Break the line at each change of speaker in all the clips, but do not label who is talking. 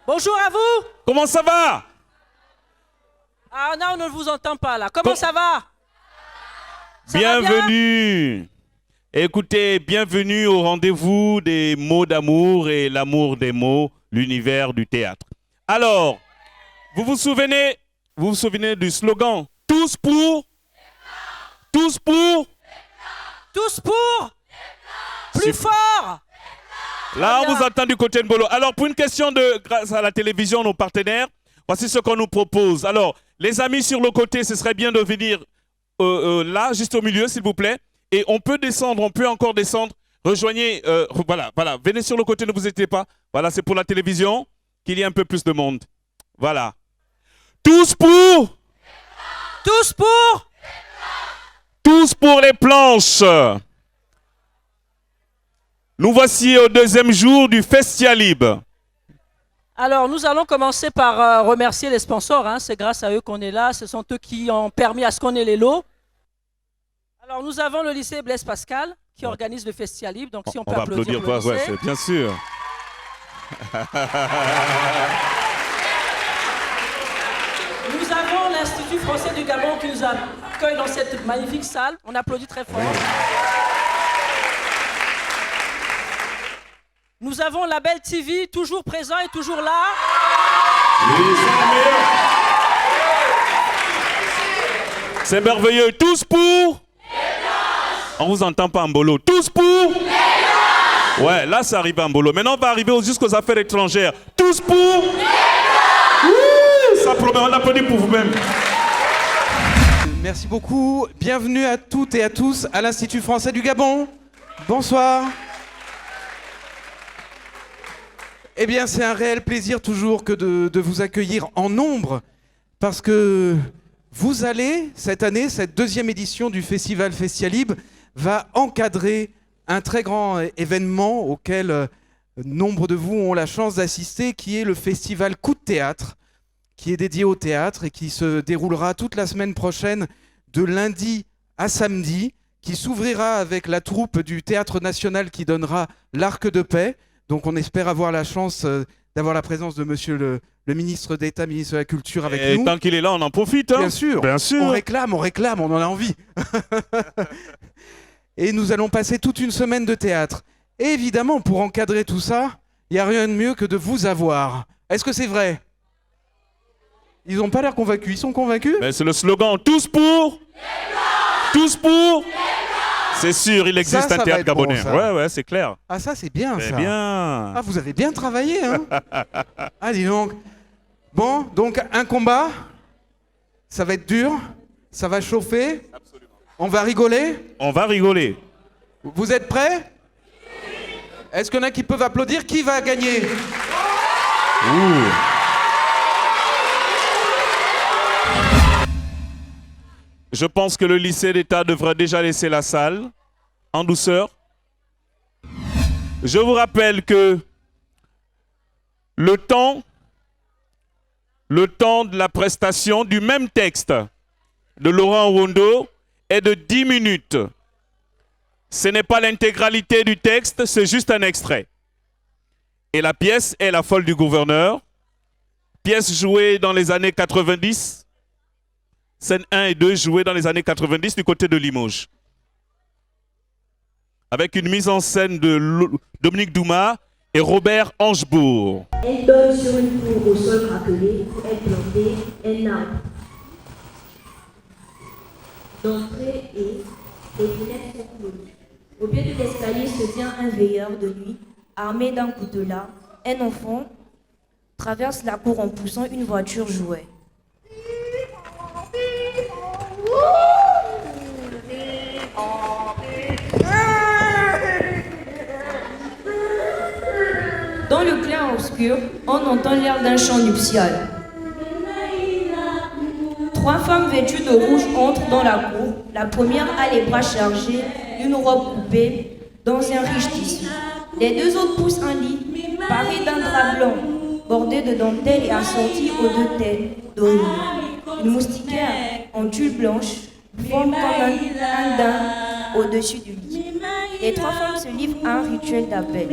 Bonjour à vous.
Comment ça va?
Ah non, on ne vous entend pas là. Comment ça va?
Bienvenue. Écoutez, bienvenue au rendez-vous des mots d'amour et l'amour des mots, l'univers du théâtre. Alors, vous vous souvenez du slogan « Tous pour ». Tous pour.
Tous pour. Plus fort.
Là, on vous entend du côté de Mbolo. Alors, pour une question grâce à la télévision, nos partenaires, voici ce qu'on nous propose. Alors, les amis sur le côté, ce serait bien de venir là, juste au milieu, s'il vous plaît. Et on peut descendre, on peut encore descendre. Rejoignez, voilà. Venez sur le côté, ne vous inquiétez pas. Voilà, c'est pour la télévision, qu'il y ait un peu plus de monde. Voilà. Tous pour.
Tous pour.
Tous pour les planches. Nous voici au deuxième jour du Festialib.
Alors, nous allons commencer par remercier les sponsors. Hein. C'est grâce à eux qu'on est là. Ce sont eux qui ont permis à ce qu'on ait les lots. Alors, nous avons le lycée Blaise Pascal qui organise le Festialib. Donc, si on peut applaudir le lycée.
Ouais, bien sûr.
Nous avons l'Institut français du Gabon qui nous accueille dans cette magnifique salle. On applaudit très fort. Nous avons Label TV, toujours présent et toujours là.
C'est merveilleux. Tous pour. On vous entend pas en bolo. Tous pour. Ouais, là ça arrive en bolo. Maintenant on va arriver jusqu'aux affaires étrangères. Tous pour. Oui, ça promet. On applaudit pour vous-même.
Merci beaucoup. Bienvenue à toutes et à tous à l'Institut français du Gabon. Bonsoir. Eh bien, c'est un réel plaisir toujours que de vous accueillir en nombre parce que vous allez, cette année, cette deuxième édition du Festival Festialib va encadrer un très grand événement auquel nombre de vous ont la chance d'assister, qui est le Festival Coup de Théâtre, qui est dédié au théâtre et qui se déroulera toute la semaine prochaine de lundi à samedi, qui s'ouvrira avec la troupe du Théâtre National qui donnera l'Arc de Paix. Donc on espère avoir la chance d'avoir la présence de monsieur le ministre d'État, ministre de la Culture avec nous.
Et tant qu'il est là, on en profite. Hein.
Bien sûr.
Bien sûr.
On réclame, on en a envie. Et nous allons passer toute une semaine de théâtre. Et évidemment, pour encadrer tout ça, il n'y a rien de mieux que de vous avoir. Est-ce que c'est vrai? Ils n'ont pas l'air convaincus. Ils sont convaincus?
Mais c'est le slogan « Tous pour ». Tous pour. C'est sûr, il existe un théâtre gabonais. Bon, ouais, c'est clair.
Ah, ça, c'est bien, ça.
Bien.
Ah, vous avez bien travaillé, hein. Ah, dis donc. Bon, donc, un combat. Ça va être dur. Ça va chauffer.
Absolument.
On va rigoler.
On va rigoler.
Vous êtes prêts? Est-ce qu'il y en a qui peuvent applaudir? Qui va gagner?
Ouh. Je pense que le lycée d'État devrait déjà laisser la salle en douceur. Je vous rappelle que le temps de la prestation du même texte de Laurent Rondo est de 10 minutes. Ce n'est pas l'intégralité du texte, c'est juste un extrait. Et la pièce est La Folle du Gouverneur, pièce jouée dans les années 90. Scène 1 et 2 jouées dans les années 90 du côté de Limoges. Avec une mise en scène de Dominique Douma et Robert Angebourg.
Elle donne sur une cour au sol craquelé où est planté un arbre. D'entrée et les fenêtres sont closes. Au pied de l'escalier se tient un veilleur de nuit, armé d'un coutelas. Un enfant traverse la cour en poussant une voiture jouet. Dans le clair obscur, on entend l'air d'un chant nuptial. 3 femmes vêtues de rouge entrent dans la cour. La première a les bras chargés, une robe coupée dans un riche tissu. Les 2 autres poussent un lit paré d'un drap blanc, bordé de dentelle et assorti aux 2 têtes d'oreiller. Une moustiquaire en tulle blanche forme comme un daim au-dessus du lit. Les 3 femmes se livrent à un rituel d'appel.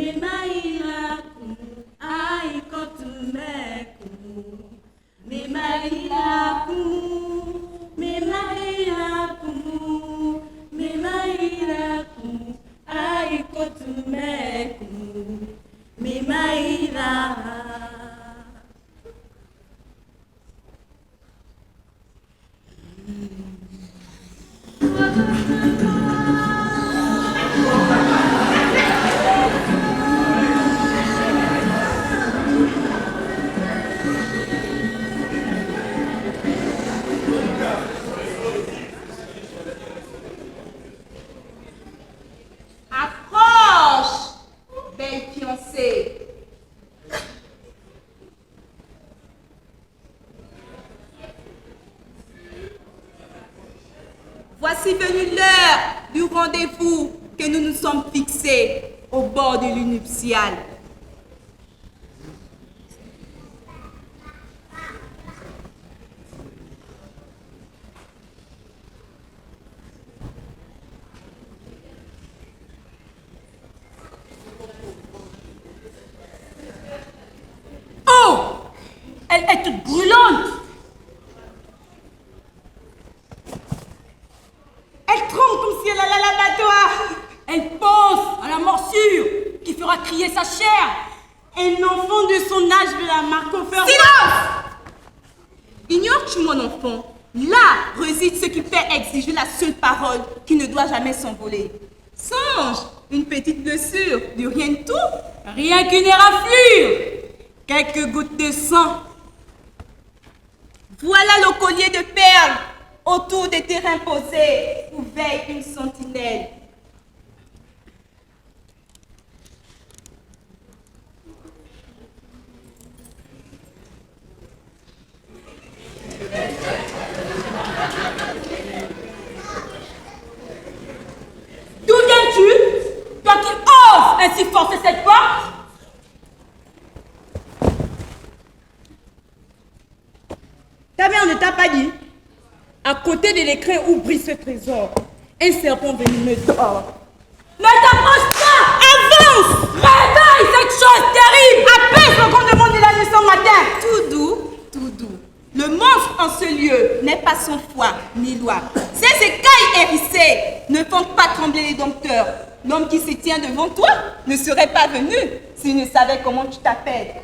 Approche, belle fiancée. Voici venue l'heure du rendez-vous que nous nous sommes fixés au bord du lit nuptial.
Oh! Elle est toute brûlante! Elle tremble comme si elle allait à l'abattoir! Elle pense à la morsure qui fera crier sa chair! Un enfant de son âge de la marque au fer.
Silence! Ignores-tu, mon enfant? Là réside ce qui fait exiger la seule parole qui ne doit jamais s'envoler. Songe, une petite blessure, du rien de tout.
Rien qu'une éraflure! Quelques gouttes de sang.
Voilà le collier de perles autour des terrains posés où veille une sentinelle.
D'où viens-tu? Toi qui oses ainsi forcer cette porte? Ta mère ne t'a pas dit? À côté de l'écrin où brille ce trésor, un serpent venimeux dort. Ne t'approche pas! Avance! Réveille cette chose terrible! Apaise le qu'on demande de la leçon matin!
Tout doux. Le monstre en ce lieu n'est pas sans foi ni loi. Ses écailles hérissées ne font pas trembler les dompteurs. L'homme qui se tient devant toi ne serait pas venu s'il ne savait comment tu t'appelles.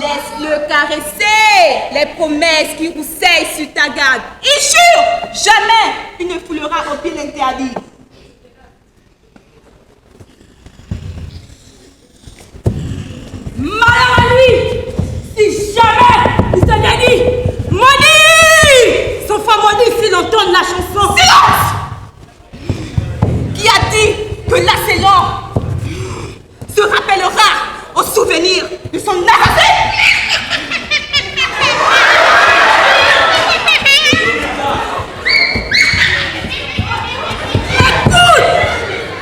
Laisse-le caresser les promesses qui roussellent sur ta garde. Il jure, jamais il ne foulera au pied l'interdit.
Malheur à lui! Si jamais il se dédie, maudit! Son foi maudit s'il entend la chanson.
Silence! Qui a dit que l'assaillant se rappellera au souvenir de son narratif?
Écoute!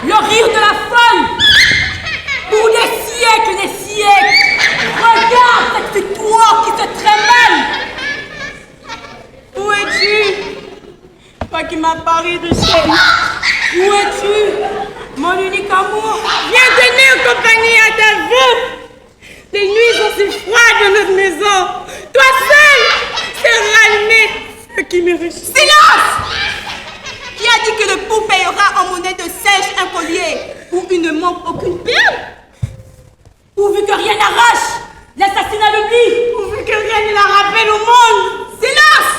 Le rire de la folle! Pour des siècles! Regarde cette victoire qui se trémène! Où es-tu? Toi qui m'as parlé de chaîne. Où es-tu? Mon unique amour. Viens tenir compagnie à ta veuve. Les nuits sont si froides dans notre maison. Toi seul, c'est rallumer ce qui me réchauffe.
Silence! Qui a dit que le pou payera en monnaie de sèche un collier où il ne manque aucune perle?
Pourvu que rien n'arrache l'assassinat de lui. Pourvu que rien ne la rappelle au monde.
Silence!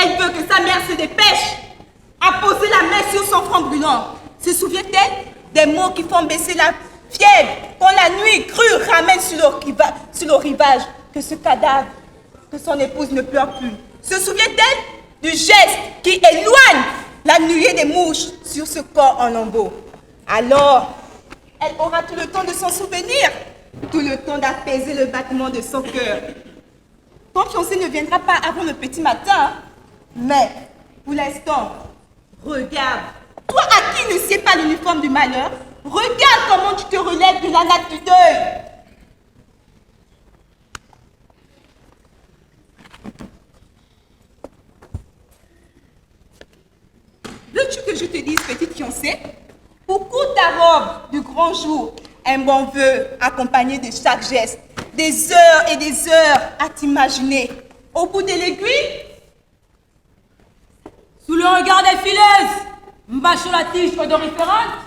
Elle veut que sa mère se dépêche à poser la main sur son front brûlant. Se souvient-elle des mots qui font baisser la fièvre quand la nuit crue ramène sur le rivage que ce cadavre, que son épouse ne pleure plus? Se souvient-elle du geste qui éloigne la nuée des mouches sur ce corps en lambeaux? Alors, elle aura tout le temps de s'en souvenir, tout le temps d'apaiser le battement de son cœur. Ton fiancé ne viendra pas avant le petit matin, mais pour l'instant, regarde. Toi à qui ne sais pas l'uniforme du malheur, regarde comment tu te relèves de la natte du deuil. Veux-tu que je te dise, petite fiancée, pour coudre ta robe du grand jour, un bon vœu accompagné de chaque geste, des heures et des heures à t'imaginer. Au bout de l'aiguille,
Sous le regard des fileuses, mbâchant la tige odoriférante,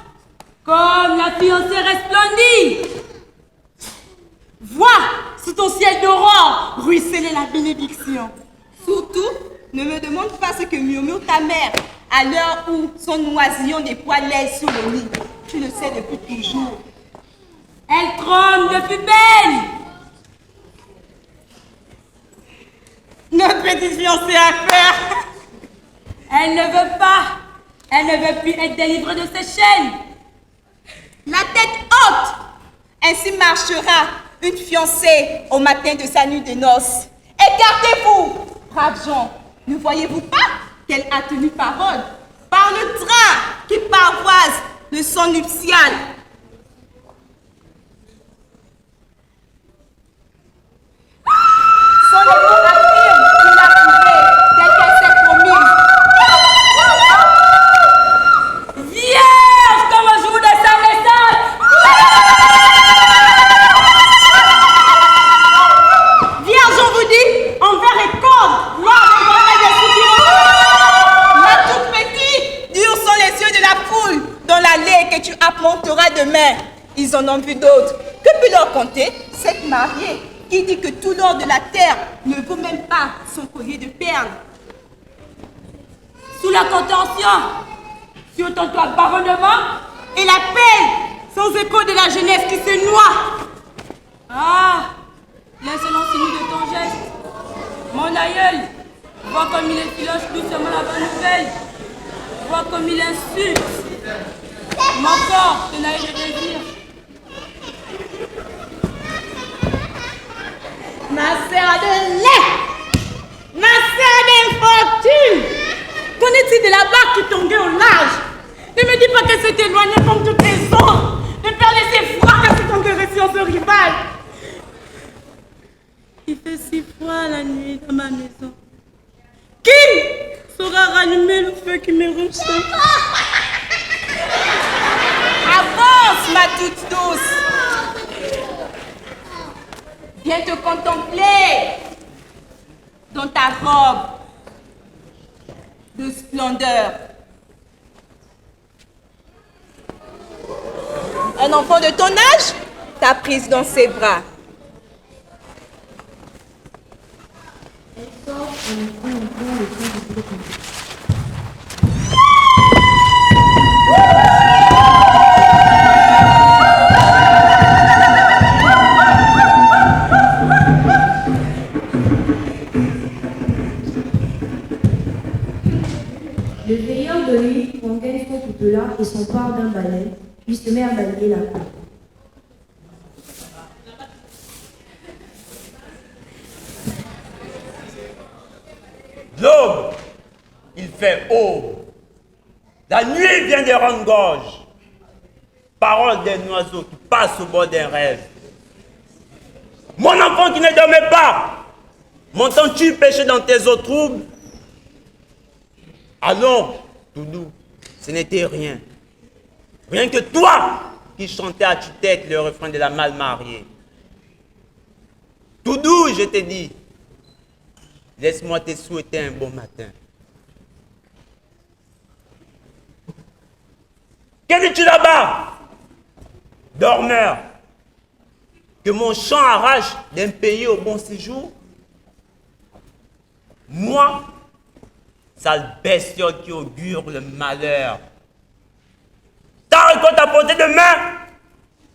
comme la fiancée resplendie.
vois sous ton ciel d'aurore ruisseler la bénédiction. Surtout, ne me demande pas ce que murmure ta mère à l'heure où son oisillon déploie l'aile sur le lit. Tu le sais depuis toujours.
Elle trône de plus belle.
Notre petite fiancée à faire.
Elle ne veut pas. Elle ne veut plus être délivrée de ses chaînes.
La tête haute. Ainsi marchera une fiancée au matin de sa nuit de noces. Écartez-vous, braves gens. Ne voyez-vous pas qu'elle a tenu parole par le drap qui pavoise de son nuptial? Son époux affirme qu'il l'a trouvée telle qu'elle s'est promise.
Vierge comme au jour de sa naissance.
Vierge, on vous dit, envers et cordes, gloire des grands des soupirants. La toute petite, durs sont les yeux de la foule dans l'allée que tu apmonteras demain. Ils en ont vu d'autres. Que peut leur compter cette mariée qui dit que tout l'or de la terre ne vaut même pas son collier de perles?
Sous la contention, sur ton toit baronnement,
Et la peine, sans écho de la jeunesse qui se noie.
ah, l'insolence inouïe de ton geste. Mon aïeul, vois comme il effiloche doucement la bonne nouvelle. Vois comme il insulte. Mon corps, tenaille de désir.
Ma sœur de lait, ma sœur d'infortune, qu'en est-il de la barque qui tombait au large? Ne me dis pas qu'elle s'est éloignée comme toutes les autres, de faire laisser fracasser ton cœur sur ce rival. Il fait si froid la nuit dans ma maison. Qui saura rallumer le feu qui me ressent? Avance, ma toute douce. Viens te contempler dans ta robe de splendeur. Un enfant de ton âge t'a prise dans ses bras.
Le veilleur de nuit rengaine son coutelas et s'empare d'un balai, puis se met à balayer la cour.
L'aube, il fait aube. La nuit vient de rendre gorge. Parole d'un oiseau qui passe au bord d'un rêve. Mon enfant qui ne dormait pas, m'entends-tu pêcher dans tes eaux troubles? Ah non, Doudou, ce n'était rien. Rien que toi qui chantais à tue-tête le refrain de la mal mariée. Doudou, je t'ai dit, laisse-moi te souhaiter un bon matin. Que dis-tu là-bas? Dormeur, que mon chant arrache d'un pays au bon séjour? Moi, sale bestiole qui augure le malheur. Ta récolte à portée de main,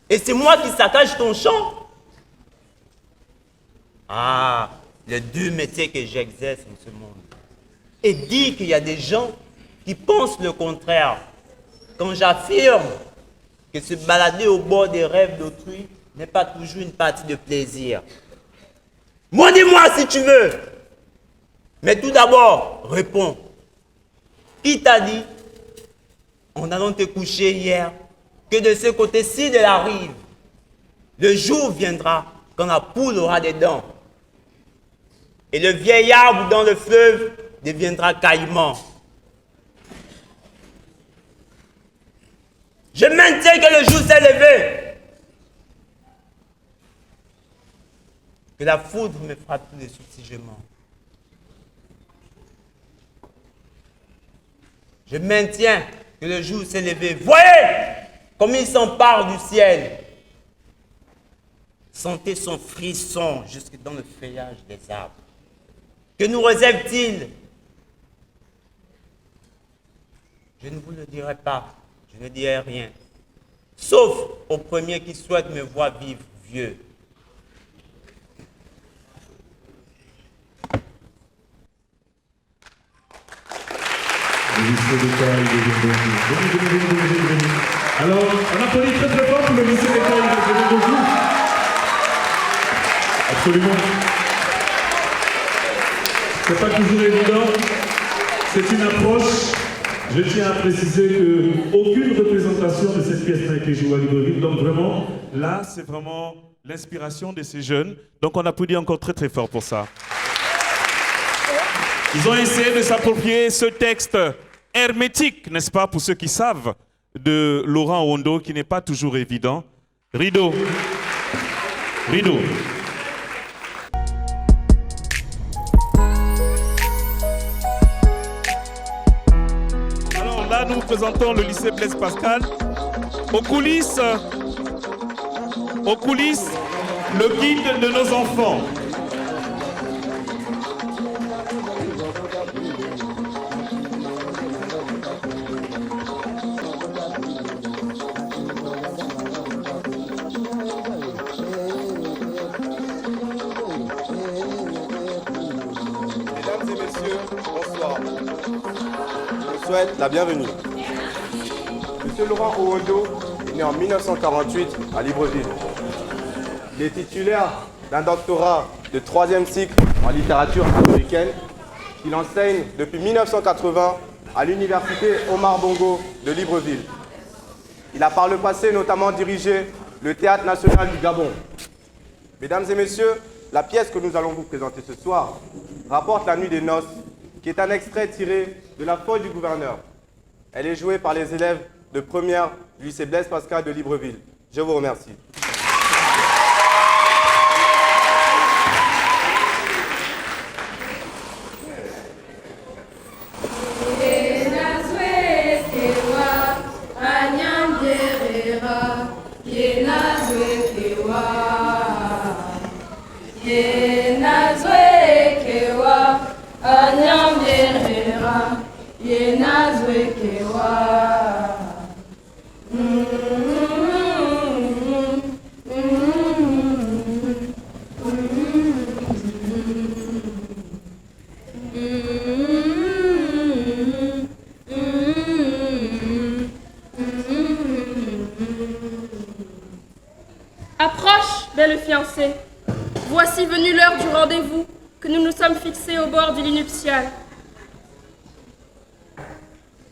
et c'est moi qui saccage ton champ? Ah, les deux métiers que j'exerce en ce monde. Et dis qu'il y a des gens qui pensent le contraire. Quand j'affirme que se balader au bord des rêves d'autrui n'est pas toujours une partie de plaisir. Moi, dis-moi si tu veux. Mais tout d'abord, réponds. Qui t'a dit, en allant te coucher hier, que de ce côté-ci de la rive, le jour viendra quand la poule aura des dents. Et le vieil arbre dans le fleuve deviendra caïman. Je maintiens que le jour s'est levé. que la foudre me frappe tout de suite si je mens. Je maintiens que le jour s'est levé. Voyez comme il s'empare du ciel. Sentez son frisson jusque dans le feuillage des arbres. Que nous réserve-t-il? Je ne vous le dirai pas, je ne dirai rien. Sauf au premier qui souhaite me voir vivre vieux.
Alors, on applaudit très très fort pour le lycée d'école de Bonjour. Absolument. C'est pas toujours évident. C'est une approche. Je tiens à préciser qu'aucune représentation de cette pièce n'a été jouée à Libreville. Donc vraiment, là, c'est vraiment l'inspiration de ces jeunes. Donc on applaudit encore très très fort pour ça. Ils ont essayé de s'approprier ce texte hermétique, n'est-ce pas, pour ceux qui savent, de Laurent Ondo, qui n'est pas toujours évident. Rideau. Rideau. Alors là, nous présentons le lycée Blaise Pascal. Aux coulisses, le guide de nos enfants.
La bienvenue. Monsieur Laurent Owondo est né en 1948 à Libreville. Il est titulaire d'un doctorat de 3e cycle en littérature africaine qu'il enseigne depuis 1980 à l'université Omar Bongo de Libreville. Il a par le passé notamment dirigé le Théâtre national du Gabon. Mesdames et messieurs, la pièce que nous allons vous présenter ce soir rapporte La Nuit des Noces, qui est un extrait tiré de La Folle du gouverneur. Elle est jouée par les élèves de première du lycée Blaise Pascal de Libreville. Je vous remercie.
Approche, belle fiancée. Voici venue l'heure du rendez-vous que nous nous sommes fixés au bord du lit nuptial.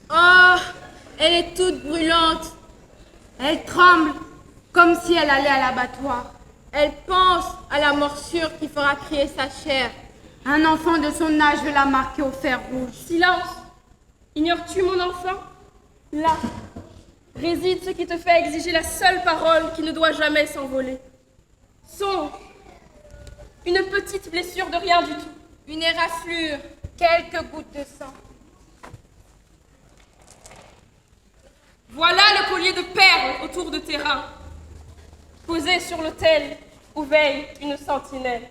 Oh, elle est toute brûlante. Elle tremble comme si elle allait à l'abattoir. Elle pense à la morsure qui fera crier sa chair. Un enfant de son âge veut la marquer au fer rouge.
Silence. Ignores-tu, mon enfant? Là réside ce qui te fait exiger la seule parole qui ne doit jamais s'envoler. Songe. Une petite blessure de rien du tout.
Une éraflure, quelques gouttes de sang.
Voilà le collier de perles autour de tes reins, posé sur l'autel où veille une sentinelle.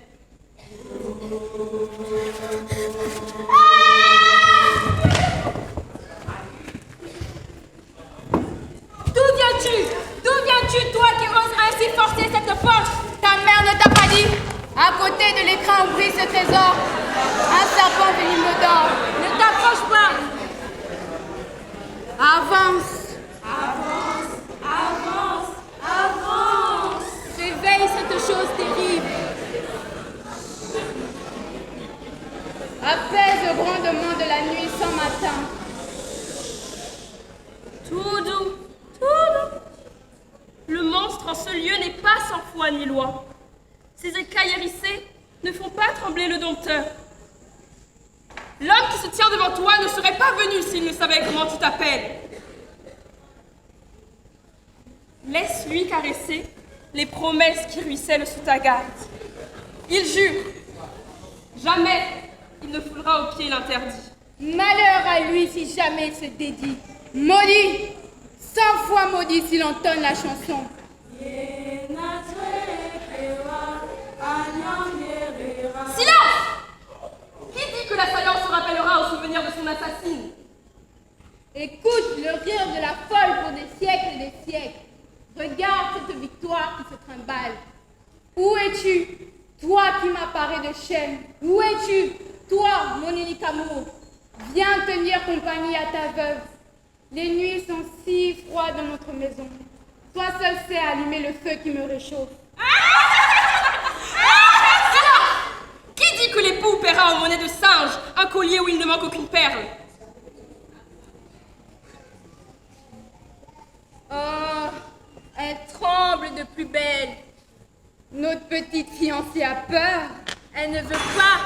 D'où viens-tu? D'où viens-tu, toi qui oses ainsi forcer cette porte? Ta mère ne t'a pas dit? À côté de l'écran où brille ce trésor, un serpent venimeux. Ne t'approche pas. Avance. Avance, avance, avance. Réveille cette chose terrible. Apaise le grondement de la nuit sans matin.
Tout doux, tout doux. Le monstre en ce lieu n'est pas sans foi ni loi. Ses écailles hérissées ne font pas trembler le dompteur. L'homme qui se tient devant toi ne serait pas venu s'il ne savait comment tu t'appelles. Laisse-lui caresser les promesses qui ruissellent sous ta garde. Il jure. Jamais il ne foulera au pied l'interdit.
Malheur à lui si jamais il se dédie. Maudit, 100 fois maudit s'il entonne la chanson.
Silence! Qui dit que l'assaillant se rappellera au souvenir de son assassine?
Écoute le rire de la folle pour des siècles et des siècles. Regarde cette victoire qui se trimballe. Où es-tu, toi qui m'apparais de chaîne? Où es-tu, toi, mon unique amour? Viens tenir compagnie à ta veuve. Les nuits sont si froides dans notre maison. Toi seul sais allumer le feu qui me réchauffe.
Qui dit que l'époux paiera en monnaie de singe un collier où il ne manque aucune perle?
Oh, elle tremble de plus belle. Notre petite fiancée a peur. Elle ne veut pas,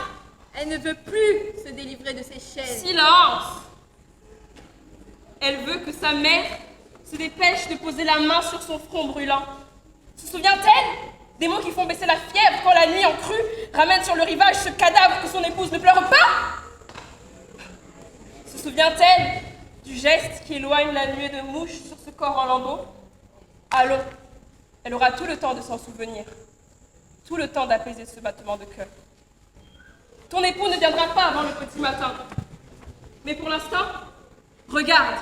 elle ne veut plus se délivrer de ses chaînes.
Silence! Elle veut que sa mère se dépêche de poser la main sur son front brûlant. Se souvient-elle des mots qui font baisser la fièvre quand la nuit en crue ramène sur le rivage ce cadavre que son épouse ne pleure pas? Se souvient-elle du geste qui éloigne la nuée de mouches sur ce corps en lambeaux? Allons, elle aura tout le temps de s'en souvenir, tout le temps d'apaiser ce battement de cœur. Ton époux ne viendra pas avant le petit matin. Mais pour l'instant, regarde,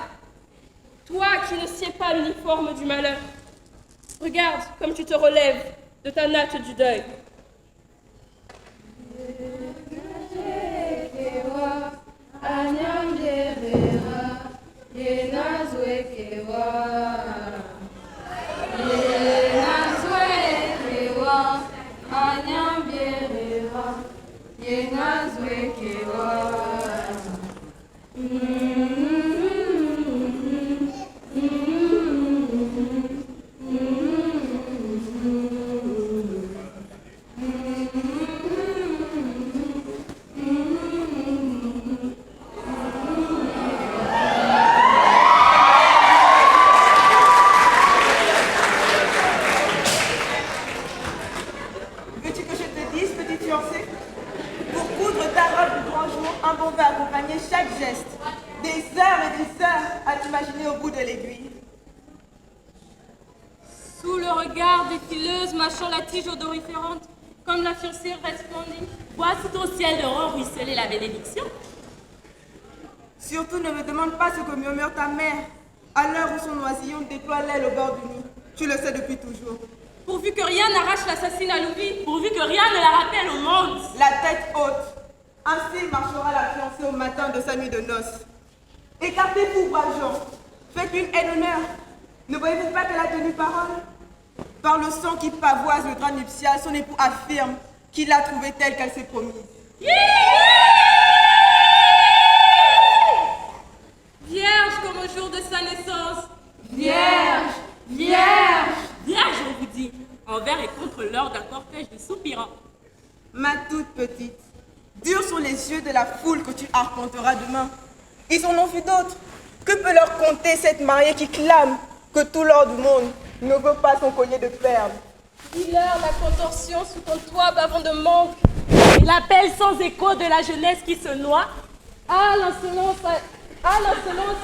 toi qui ne sieds pas l'uniforme du malheur, regarde comme tu te relèves de ta natte du deuil.
Veux-tu que je te dise, petite fiancée? Pour coudre ta robe du grand jour, un bon va accompagner chaque geste. Des heures et des heures à t'imaginer au bout de l'aiguille.
Sous le regard des fileuses mâchant la tige odoriférante, comme la fiancée répondit, vois sous ton ciel de rang ruisseler la bénédiction.
Surtout ne me demande pas ce que murmure ta mère à l'heure où son oisillon déploie l'aile au bord du nid. Tu le sais depuis toujours.
Pourvu que rien n'arrache l'assassine à l'oubli, pourvu que rien ne la rappelle au monde.
La tête haute. Ainsi marchera la fiancée au matin de sa nuit de noces. Écartez-vous, braves gens. Faites-lui une haine honneur. Ne voyez-vous pas qu'elle a tenu parole? Par le sang qui pavoise le drap nuptial, son époux affirme qu'il l'a trouvée telle qu'elle s'est promise.
Vierge comme au jour de sa naissance.
Vierge, vierge.
Vierge, on vous dit, envers et contre l'or d'un cortège de soupirants.
Ma toute petite, durs sont les yeux de la foule que tu arpenteras demain. Ils en ont vu d'autres. Que peut leur conter cette mariée qui clame que tout l'or du monde ne veut pas son collier de perles?
Dis-leur la contorsion sous ton toit bavant de manque, et l'appel sans écho de la jeunesse qui se noie. Ah, l'insolence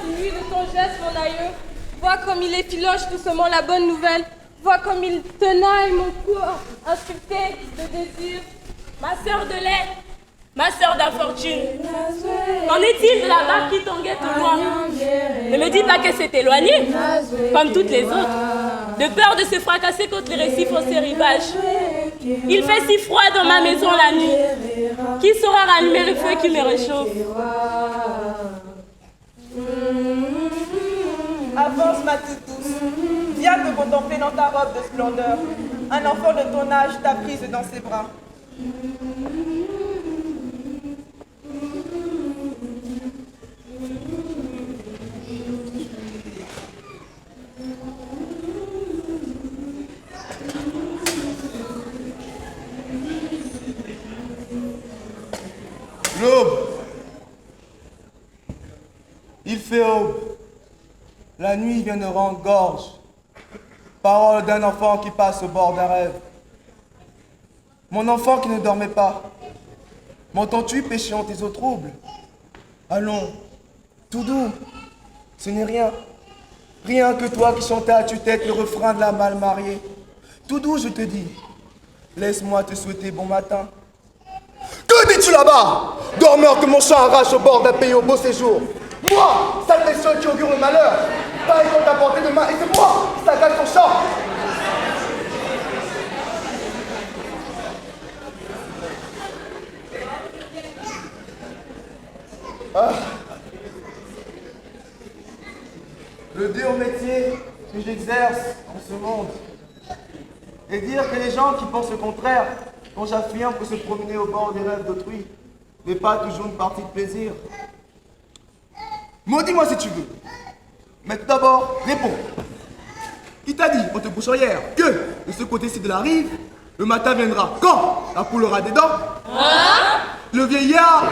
nuit de ton geste, mon aïeux. Vois comme il effiloche doucement la bonne nouvelle. Vois comme il tenaille mon corps, insulté de désir. Ma sœur de lait, ma sœur d'infortune. Qu'en est-il de la barque qui tanguait au loin? Ne me dis pas qu'elle s'est éloignée, comme toutes les autres, de peur de se fracasser contre les récifs au ces rivages. Il fait si froid dans ma maison la nuit. Qui saura rallumer le feu qui me réchauffe?
Avance, ma toute douce. Viens te contempler dans ta robe de splendeur. Un enfant de ton âge t'a prise dans ses bras.
L'aube. Il fait aube. La nuit vient de rendre gorge. Parole d'un enfant qui passe au bord d'un rêve. Mon enfant qui ne dormait pas, m'entends-tu péchant tes eaux troubles? Allons, tout doux, ce n'est rien. Rien que toi qui chantais à tue-tête le refrain de la mal mariée. Tout doux, je te dis, laisse-moi te souhaiter bon matin. Que dis-tu là-bas? Dormeur que mon chat arrache au bord d'un pays au beau séjour. Moi, sale bestiole qui augure le malheur. Pareil qu'on t'a porté de main, et c'est moi qui s'agace ton chant. Ah. Le dur métier que j'exerce en ce monde. Et dire que les gens qui pensent le contraire, quand j'affirme que se promener au bord des rêves d'autrui n'est pas toujours une partie de plaisir. Maudis-moi si tu veux. Mais tout d'abord, réponds. Qui t'a dit, on te boucherière, que de ce côté-ci de la rive, le matin viendra quand la poule aura des dents? Le vieil arbre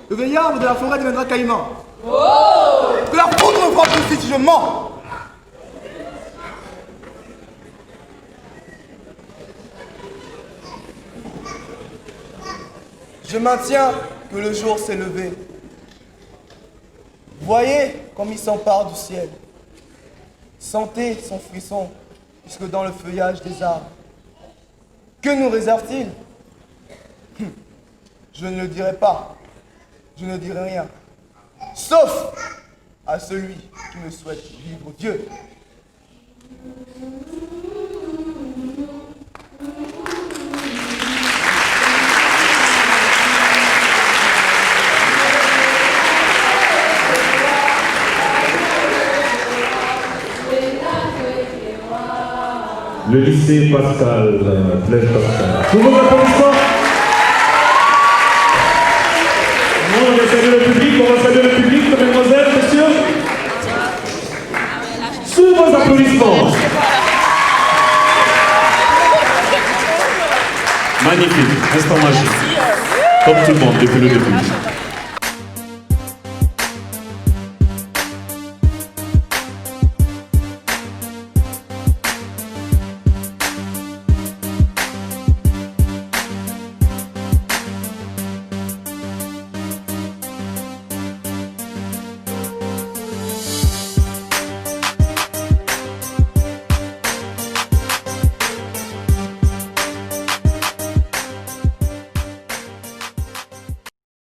de la forêt deviendra caïman. Que la foudre me frappe aussi si je mens. Je maintiens que le jour s'est levé. Voyez comme il s'empare du ciel. Sentez son frisson jusque dans le feuillage des arbres. Que nous réserve-t-il? Je ne le dirai pas. Je ne dirai rien. Sauf à celui qui me souhaite vivre Dieu.
Le lycée Pascal, Blaise Pascal. Tout le monde applaudissement. On va saluer le public, mesdemoiselles, messieurs. Sous vos applaudissements.
Magnifique, instant magique. Comme tout le monde depuis le début.